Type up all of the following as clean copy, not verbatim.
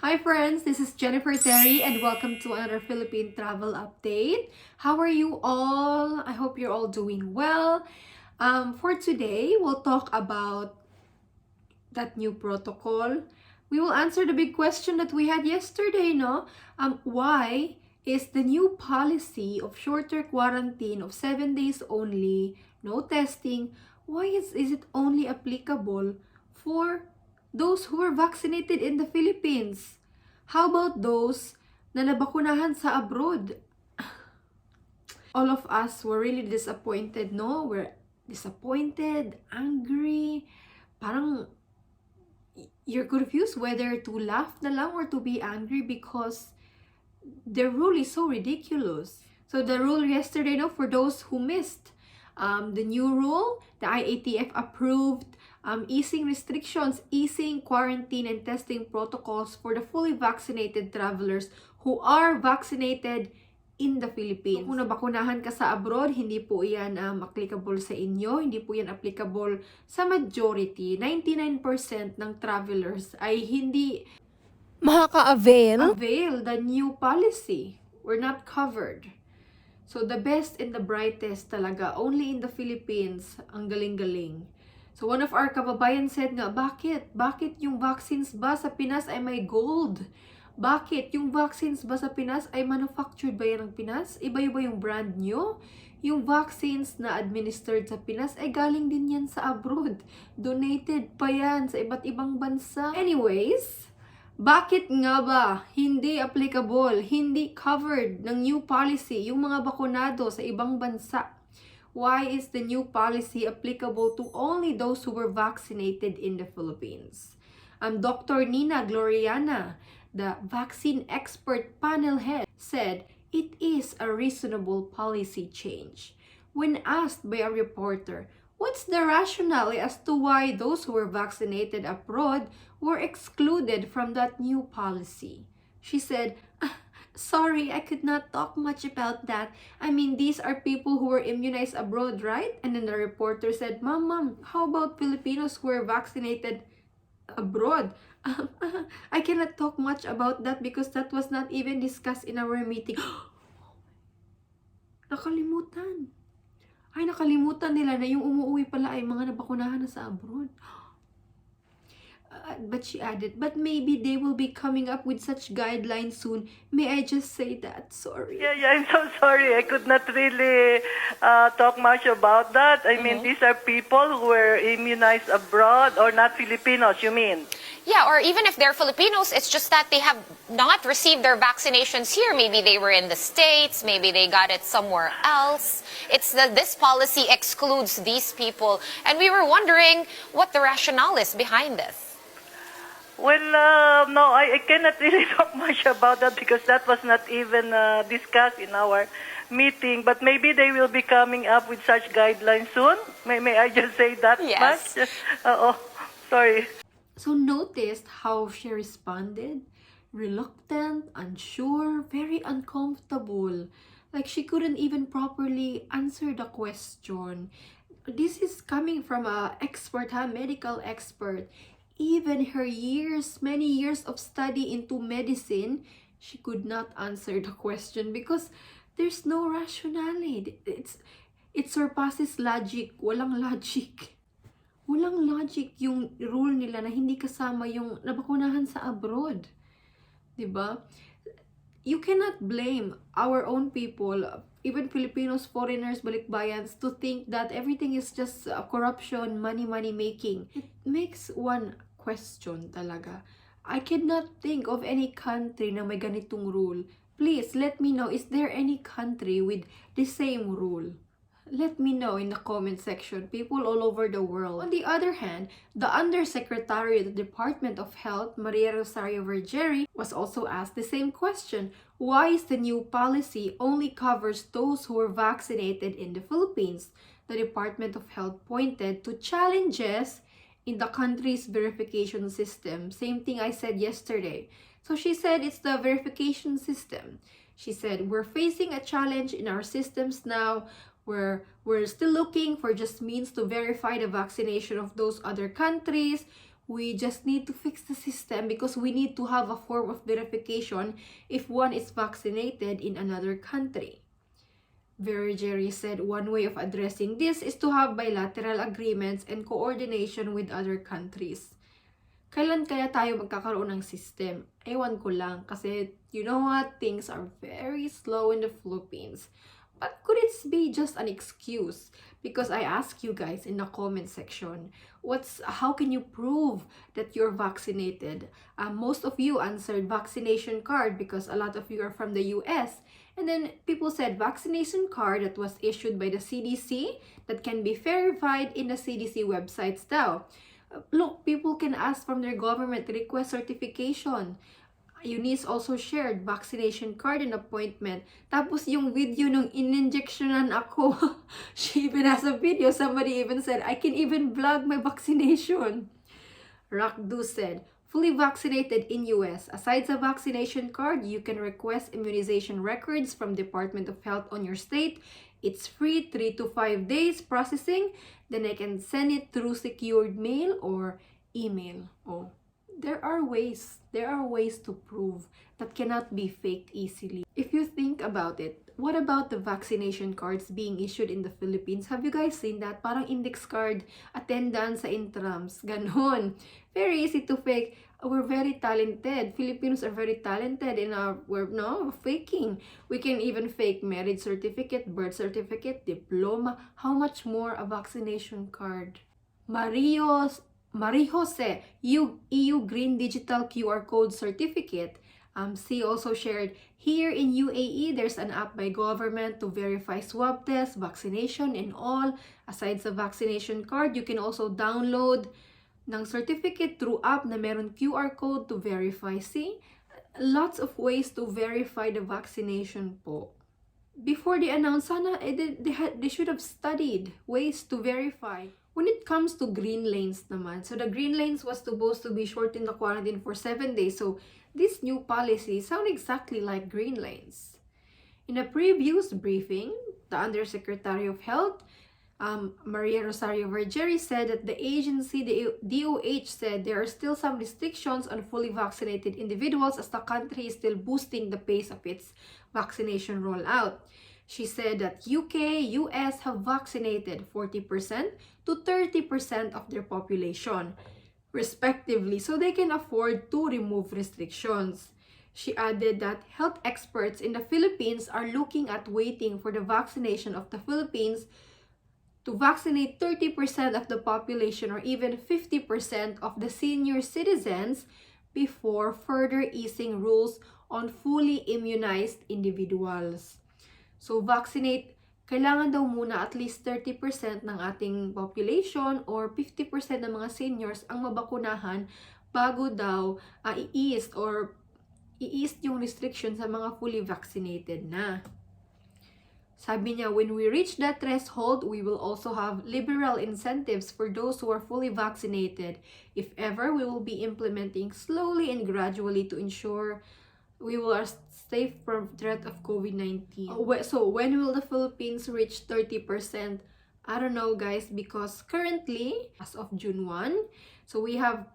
Hi friends, this is Jennifer Terri and welcome to another Philippine Travel Update. How are you all? I hope you're all doing well. For today, we'll talk about that new protocol. We will answer the big question that we had yesterday, no? Why is the new policy of shorter quarantine of 7 days only, no testing, why is it only applicable for those who are vaccinated in the Philippines? How about those na nabakunahan sa abroad? All of us were really disappointed, no? We're disappointed, angry, parang you're confused whether to laugh na lang or to be angry because the rule is so ridiculous. So the rule yesterday, no, for those who missed, the new rule, the IATF approved easing restrictions, easing quarantine and testing protocols for the fully vaccinated travelers who are vaccinated in the Philippines. Kung nabakunahan ka sa abroad, hindi po yan applicable sa inyo, hindi po yan applicable sa majority. 99% ng travelers ay hindi avail the new policy. We're not covered. So the best and the brightest talaga, only in the Philippines, ang galing-galing. So one of our kababayan said nga, bakit? Bakit yung vaccines ba sa Pinas ay may gold? Bakit yung vaccines ba sa Pinas ay manufactured ba yan ng Pinas? Iba-iba yung brand nyo? Yung vaccines na administered sa Pinas ay galing din yan sa abroad. Donated pa yan sa iba't ibang bansa. Anyways, bakit nga ba hindi applicable, hindi covered ng new policy yung mga bakunado sa ibang bansa? Why is the new policy applicable to only those who were vaccinated in the Philippines? Dr. Nina Gloriana, the vaccine expert panel head, said it is a reasonable policy change. When asked by a reporter, what's the rationale as to why those who were vaccinated abroad were excluded from that new policy? She said, sorry, I could not talk much about that. I mean, these are people who were immunized abroad, right? And then the reporter said, Mom, how about Filipinos who were vaccinated abroad? I cannot talk much about that because that was not even discussed in our meeting. Nakalimutan. Ay, nakalimutan nila na yung umuwi pala ay mga nabakunahan na sa abroad. But she added, but maybe they will be coming up with such guidelines soon. May I just say that? Sorry. Yeah, I'm so sorry. I could not really talk much about that. I mean, these are people who were immunized abroad or not Filipinos, you mean? Yeah, or even if they're Filipinos, it's just that they have not received their vaccinations here. Maybe they were in the States, maybe they got it somewhere else. It's that this policy excludes these people. And we were wondering what the rationale is behind this. Well, no, I cannot really talk much about that because that was not even discussed in our meeting. But maybe they will be coming up with such guidelines soon. May I just say that Yes. much? Sorry. So noticed how she responded? Reluctant, unsure, very uncomfortable. Like she couldn't even properly answer the question. This is coming from a expert, medical expert. Even her many years of study into medicine, she could not answer the question because there's no rationality. It surpasses logic. Walang logic. Walang logic yung rule nila na hindi kasama yung nabakunahan sa abroad. Diba? You cannot blame our own people, even Filipinos, foreigners, balikbayans, to think that everything is just corruption, money making. It makes one question talaga. I cannot think of any country na may ganitong rule. Please, let me know, is there any country with the same rule? Let me know in the comment section, people all over the world. On the other hand, the Undersecretary of the Department of Health, Maria Rosario Vergeri, was also asked the same question. Why is the new policy only covers those who were vaccinated in the Philippines? The Department of Health pointed to challenges in the country's verification system. Same thing I said yesterday. So she said it's the verification system. She said, we're facing a challenge in our systems now. We're still looking for just means to verify the vaccination of those other countries. We just need to fix the system because we need to have a form of verification if one is vaccinated in another country. Jerry said one way of addressing this is to have bilateral agreements and coordination with other countries. Kailan kaya tayo magkakaroon ng system? Ewan ko lang kasi you know what? Things are very slow in the Philippines. But could it be just an excuse? Because I ask you guys in the comment section, how can you prove that you're vaccinated? Most of you answered vaccination card because a lot of you are from the US. And then people said vaccination card that was issued by the CDC that can be verified in the CDC websites daw. Look, people can ask from their government, request certification. Eunice also shared vaccination card and appointment. Tapos yung video nung in-injectionan ako, she even has a video. Somebody even said, I can even vlog my vaccination. Rakdu said, fully vaccinated in US. Aside sa vaccination card, you can request immunization records from Department of Health on your state. It's free, 3 to 5 days processing. Then I can send it through secured mail or email. Oh. There are ways to prove that cannot be faked easily. If you think about it, what about the vaccination cards being issued in the Philippines? Have you guys seen that? Parang index card, attendance sa intrams, ganon. Very easy to fake. We're very talented. Filipinos are very talented in faking. We can even fake marriage certificate, birth certificate, diploma. How much more a vaccination card? Marie Jose, EU Green Digital QR Code Certificate. C also shared, here in UAE, there's an app by government to verify swab test, vaccination, and all. Aside sa vaccination card, you can also download ng certificate through app na meron QR code to verify. See? Lots of ways to verify the vaccination po. Before they announce, sana, they should have studied ways to verify. When it comes to green lanes naman, so the green lanes was supposed to be shortened the quarantine for 7 days. So this new policy sound exactly like green lanes. In a previous briefing, the Undersecretary of Health, Maria Rosario Vergeri, said that the agency, the DOH, said there are still some restrictions on fully vaccinated individuals as the country is still boosting the pace of its vaccination rollout. She said that UK, US have vaccinated 40% to 30% of their population, respectively, so they can afford to remove restrictions. She added that health experts in the Philippines are looking at waiting for the vaccination of the Philippines to vaccinate 30% of the population or even 50% of the senior citizens before further easing rules on fully immunized individuals. So, vaccinate, kailangan daw muna at least 30% ng ating population or 50% ng mga seniors ang mabakunahan bago daw i-ease yung restriction sa mga fully vaccinated na. Sabi niya, when we reach that threshold, we will also have liberal incentives for those who are fully vaccinated. If ever, we will be implementing slowly and gradually to ensure we will are safe from threat of COVID-19. So when will the Philippines reach 30%? I don't know, guys, because currently, as of June 1, so we have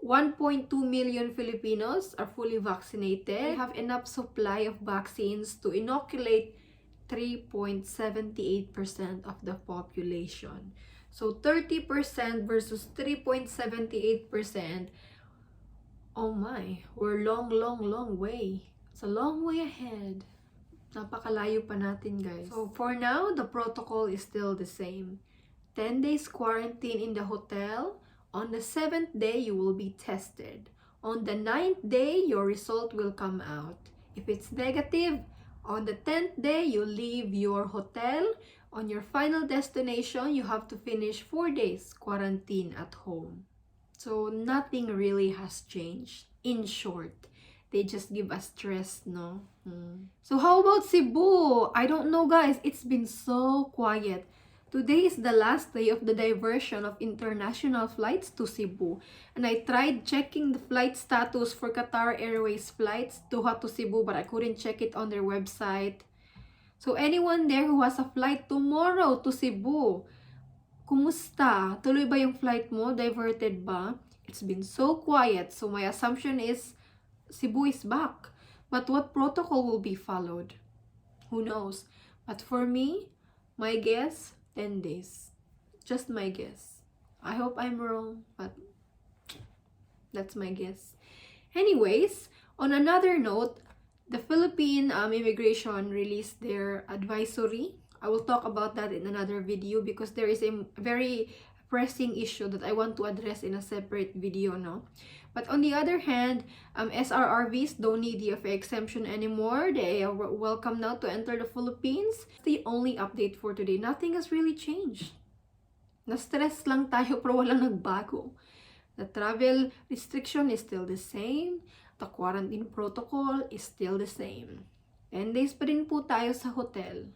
1.2 million Filipinos are fully vaccinated. We have enough supply of vaccines to inoculate 3.78% of the population. So 30% versus 3.78%. Oh my, we're long way. It's a long way ahead. Napakalayo pa natin, guys. So for now, the protocol is still the same. 10 days quarantine in the hotel. On the 7th day, you will be tested. On the 9th day, your result will come out. If it's negative, on the 10th day, you leave your hotel. On your final destination, you have to finish 4 days quarantine at home. So nothing really has changed. In short, they just give us stress, no? So how about Cebu? I don't know, guys. It's been so quiet. Today is the last day of the diversion of international flights to Cebu. And I tried checking the flight status for Qatar Airways flights to Cebu, but I couldn't check it on their website. So anyone there who has a flight tomorrow to Cebu, kumusta? Tuloy ba yung flight mo? Diverted ba? It's been so quiet, so my assumption is Cebu is back. But what protocol will be followed? Who knows? But for me, my guess, 10 days. Just my guess. I hope I'm wrong, but that's my guess. Anyways, on another note, the Philippine immigration released their advisory. I will talk about that in another video because there is a very pressing issue that I want to address in a separate video, no? But on the other hand, SRRVs don't need DFA exemption anymore. They are welcome now to enter the Philippines. The only update for today. Nothing has really changed. Na-stress lang tayo pero walang nagbago. The travel restriction is still the same. The quarantine protocol is still the same. 10 days pa rin po tayo sa hotel.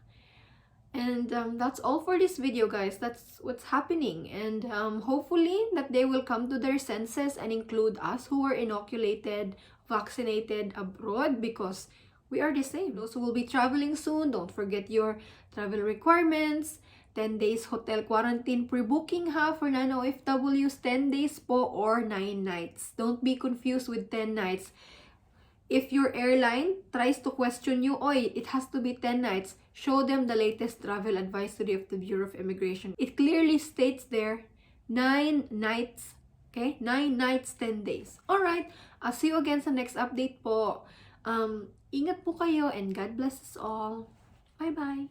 And that's all for this video, guys. That's what's happening. And hopefully that they will come to their senses and include us who are inoculated, vaccinated abroad, because we are the same. Those who will be traveling soon, don't forget your travel requirements. 10 days hotel quarantine pre-booking ha for non-OFWs, 10 days po or 9 nights. Don't be confused with 10 nights. If your airline tries to question you, oy, it has to be 10 nights, show them the latest travel advisory of the Bureau of Immigration. It clearly states there, 9 nights, okay? 9 nights, 10 days. Alright, I'll see you again sa next update po. Ingat po kayo and God bless us all. Bye-bye.